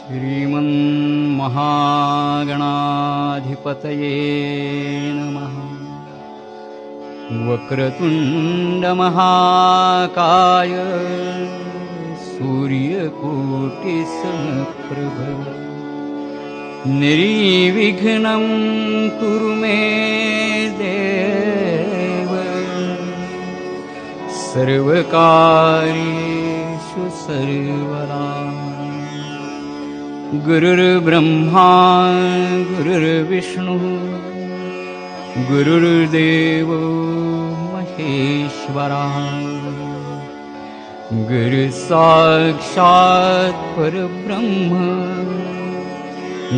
श्रीमन्महागणाधिपतये नमः। वक्रतुण्डमहाकाय सूर्यकोटिसमप्रभ निर्विघ्नं कुरु मे देव सर्वकार्येषु सर्वदा। गुरुर्ब्रह्मा गुरुर्विष्णुः गुरुर्देवो महेश्वरः गुरुसाक्षात् परब्रह्म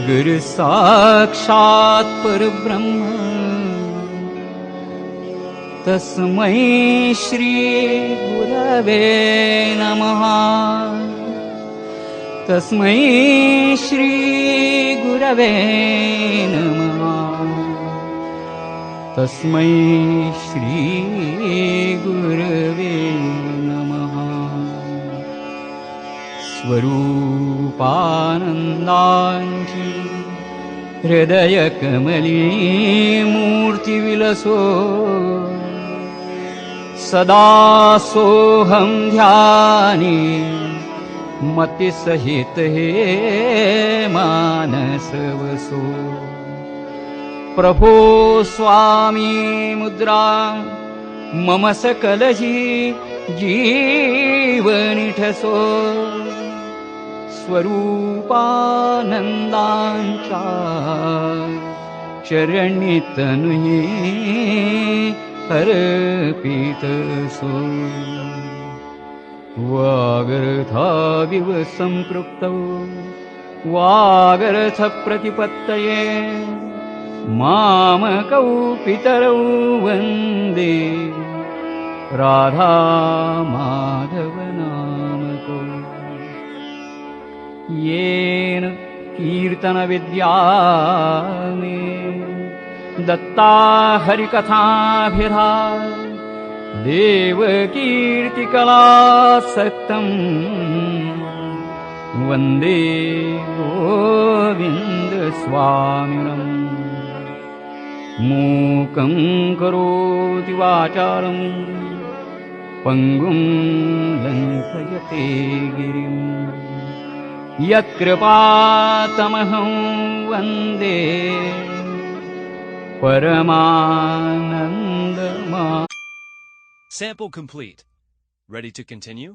गुरुसाक्षात् परब्रह्म तस्मै श्री गुरवे नमः। तस्मै श्री गुरवे नमः। तस्मै श्री गुरवे नमः। स्वरूपानन्दांची हृदयकमली मूर्तिविलसो सदा सोऽहं ध्याने मतिसहित हे मानसवसो। प्रभो स्वामी मुद्रा मम सकलही जीवनिठसो स्वरूपानन्दांचा चरणितनुये अर्पितसो। वागर्थाविव सम्पृक्तौ वागर्थप्रतिपत्तये मामकौ पितरौ वन्दे राधा माधवनामकौ। येन कीर्तनविद्या मे दत्ता हरिकथाभिधा देवकीर्तिकलासक्तं वन्दे गोविन्दस्वामिनम्। मूकं करोति वाचालं पङ्गुं लङ्घयते गिरिं यत्कृपातमहं वन्दे परमानन्दमा। Sample complete. Ready to continue?